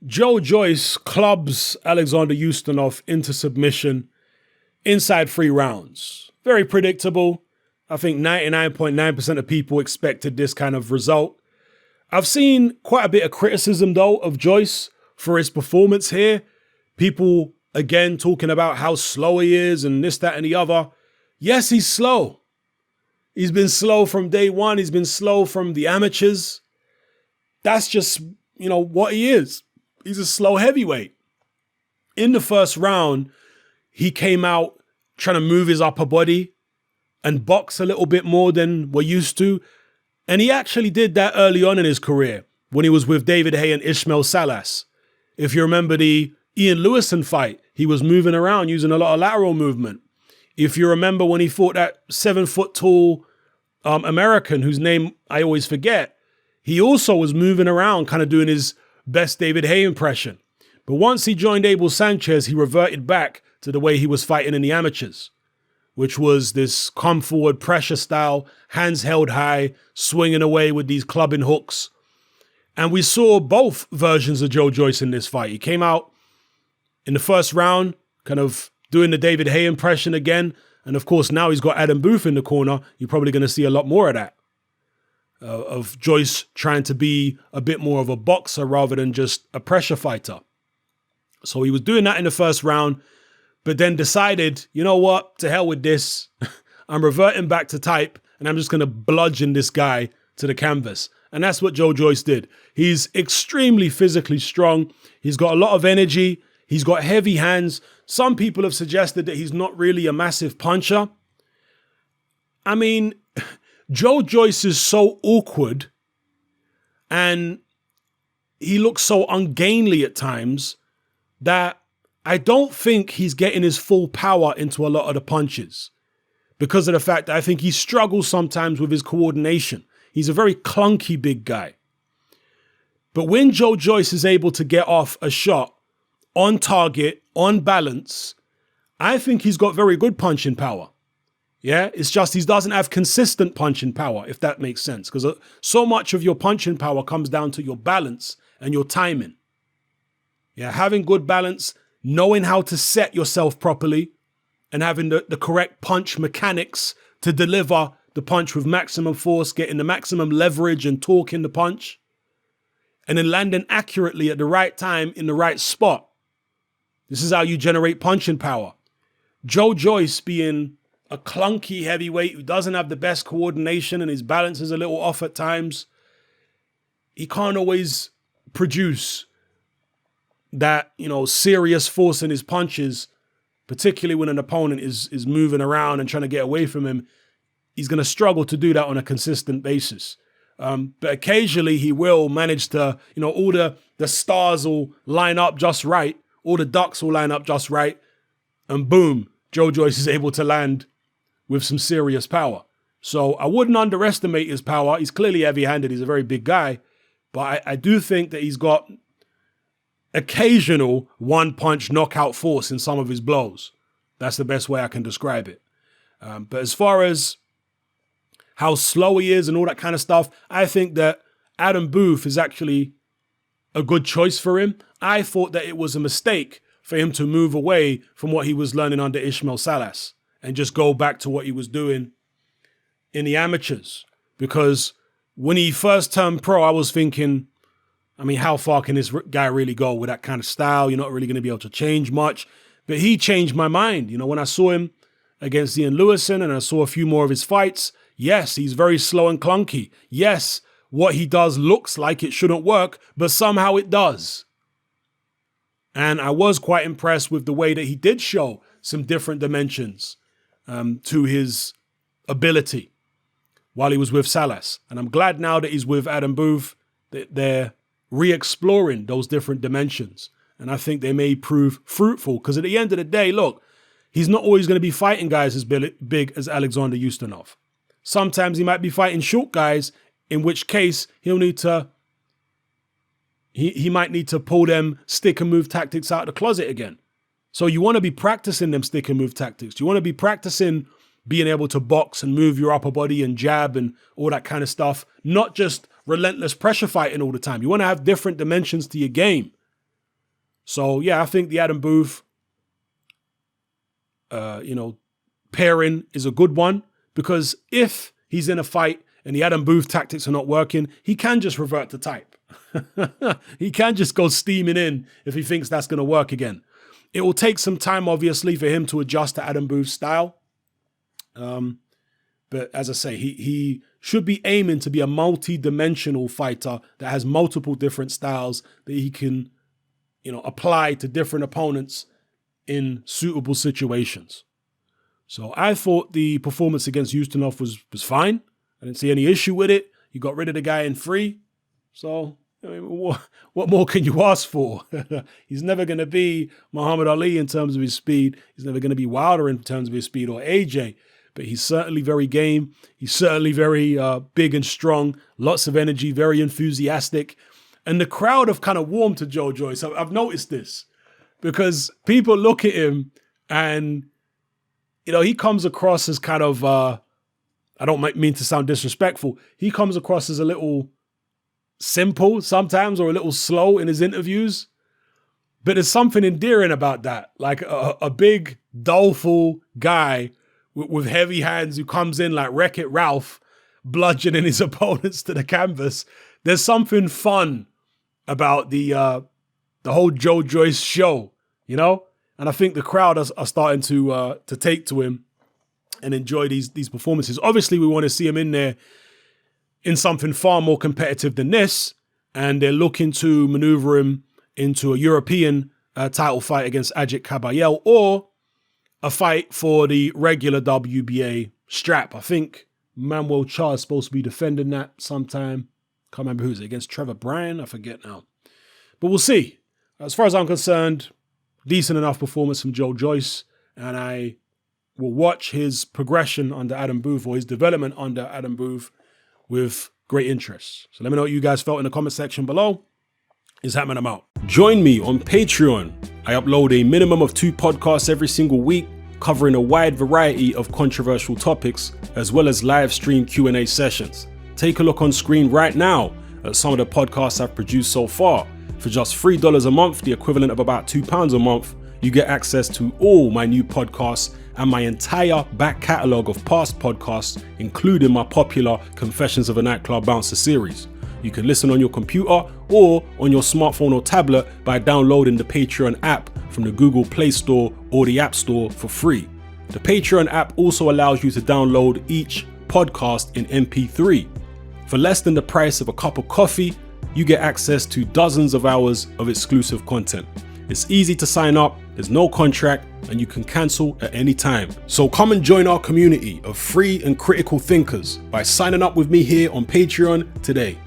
Joyce clubs Alexander Ustinov into submission inside 3 rounds. Very predictable. I think 99.9% of people expected this kind of result. I've seen quite a bit of criticism, though, of Joyce for his performance here. People, again, talking about how slow he is and this, that, and the other. Yes, he's slow. He's been slow from day one. He's been slow from the amateurs. That's just, what he is. He's a slow heavyweight. In the first round, he came out trying to move his upper body and box a little bit more than we're used to. And he actually did that early on in his career when he was with David Haye and Ismail Salas. If you remember the Ian Lewison fight, he was moving around using a lot of lateral movement. If you remember when he fought that 7-foot-tall American whose name I always forget, he also was moving around, kind of doing his best David Haye impression. But once he joined Abel Sanchez, he reverted back to the way he was fighting in the amateurs, which was this come forward pressure style, hands held high, swinging away with these clubbing hooks. And we saw both versions of Joyce in this fight. He came out in the first round, kind of doing the David Haye impression again. And of course, now he's got Adam Booth in the corner. You're probably going to see a lot more of that. Of Joyce trying to be a bit more of a boxer rather than just a pressure fighter. So he was doing that in the first round, but then decided, you know what, to hell with this. I'm reverting back to type and I'm just going to bludgeon this guy to the canvas. And that's what Joyce did. He's extremely physically strong. He's got a lot of energy. He's got heavy hands. Some people have suggested that he's not really a massive puncher. I mean, Joyce is so awkward and he looks so ungainly at times that I don't think he's getting his full power into a lot of the punches because of the fact that I think he struggles sometimes with his coordination. He's a very clunky big guy. But when Joyce is able to get off a shot on target, on balance, I think he's got very good punching power. Yeah, it's just he doesn't have consistent punching power, if that makes sense. Because so much of your punching power comes down to your balance and your timing. Yeah, having good balance, knowing how to set yourself properly, and having the correct punch mechanics to deliver the punch with maximum force, getting the maximum leverage and torque in the punch, and then landing accurately at the right time in the right spot. This is how you generate punching power. Joyce being a clunky heavyweight who doesn't have the best coordination and his balance is a little off at times, he can't always produce that, serious force in his punches, particularly when an opponent is moving around and trying to get away from him. He's going to struggle to do that on a consistent basis. But occasionally he will manage to, all the stars will line up just right. All the ducks will line up just right. And boom, Joyce is able to land with some serious power. So I wouldn't underestimate his power. He's clearly heavy-handed. He's a very big guy. But I do think that he's got occasional one-punch knockout force in some of his blows. That's the best way I can describe it. But as far as how slow he is and all that kind of stuff, I think that Adam Booth is actually a good choice for him. I thought that it was a mistake for him to move away from what he was learning under Ismail Salas and just go back to what he was doing in the amateurs. Because when he first turned pro, I was thinking, how far can this guy really go with that kind of style? You're not really going to be able to change much. But he changed my mind. When I saw him against Ian Lewison and I saw a few more of his fights, yes, he's very slow and clunky. Yes, what he does looks like it shouldn't work, but somehow it does. And I was quite impressed with the way that he did show some different dimensions to his ability while he was with Salas. And I'm glad now that he's with Adam Booth that they're re-exploring those different dimensions. And I think they may prove fruitful because at the end of the day, look, he's not always going to be fighting guys as big as Alexander Ustinov. Sometimes he might be fighting short guys, in which case he'll need to he might need to pull them stick and move tactics out of the closet again. So you want to be practicing them stick and move tactics. You want to be practicing being able to box and move your upper body and jab and all that kind of stuff, not just relentless pressure fighting all the time. You want to have different dimensions to your game. So yeah, I think the Adam Booth, pairing is a good one, because if he's in a fight and the Adam Booth tactics are not working, he can just revert to type. He can just go steaming in if he thinks that's going to work again. It will take some time, obviously, for him to adjust to Adam Booth's style. But as I say, he should be aiming to be a multi-dimensional fighter that has multiple different styles that he can, apply to different opponents in suitable situations. So I thought the performance against Ustinov was fine. I didn't see any issue with it. You got rid of the guy in 3. So, what more can you ask for? He's never going to be Muhammad Ali in terms of his speed. He's never going to be Wilder in terms of his speed, or AJ. But he's certainly very game. He's certainly very big and strong. Lots of energy, very enthusiastic. And the crowd have kind of warmed to Joe Joyce. I've noticed this, because people look at him and, he comes across as kind of, I don't mean to sound disrespectful, he comes across as a little simple sometimes, or a little slow in his interviews. But there's something endearing about that. Like a big, doleful guy with heavy hands who comes in like Wreck-It Ralph, bludgeoning his opponents to the canvas. There's something fun about the whole Joe Joyce show, And I think the crowd are starting to take to him and enjoy these performances. Obviously, we want to see him in there in something far more competitive than this, and they're looking to maneuver him into a European title fight against Ajit Kabayel, or a fight for the regular WBA strap. I think Manuel Charr is supposed to be defending that sometime. Can't remember who's it against. Trevor Bryan? I forget now. But we'll see. As far as I'm concerned, decent enough performance from Joe Joyce, and I will watch his progression under Adam Booth, or his development under Adam Booth, with great interest. So let me know what you guys felt in the comment section below. It's happening, I'm out. Join me on Patreon. I upload a minimum of 2 podcasts every single week, covering a wide variety of controversial topics, as well as live stream Q&A sessions. Take a look on screen right now at some of the podcasts I've produced so far. For just $3 a month, the equivalent of about £2 a month, you get access to all my new podcasts and my entire back catalogue of past podcasts, including my popular Confessions of a Nightclub Bouncer series. You can listen on your computer or on your smartphone or tablet by downloading the Patreon app from the Google Play Store or the App Store for free. The Patreon app also allows you to download each podcast in MP3. For less than the price of a cup of coffee, you get access to dozens of hours of exclusive content. It's easy to sign up, there's no contract, and you can cancel at any time. So come and join our community of free and critical thinkers by signing up with me here on Patreon today.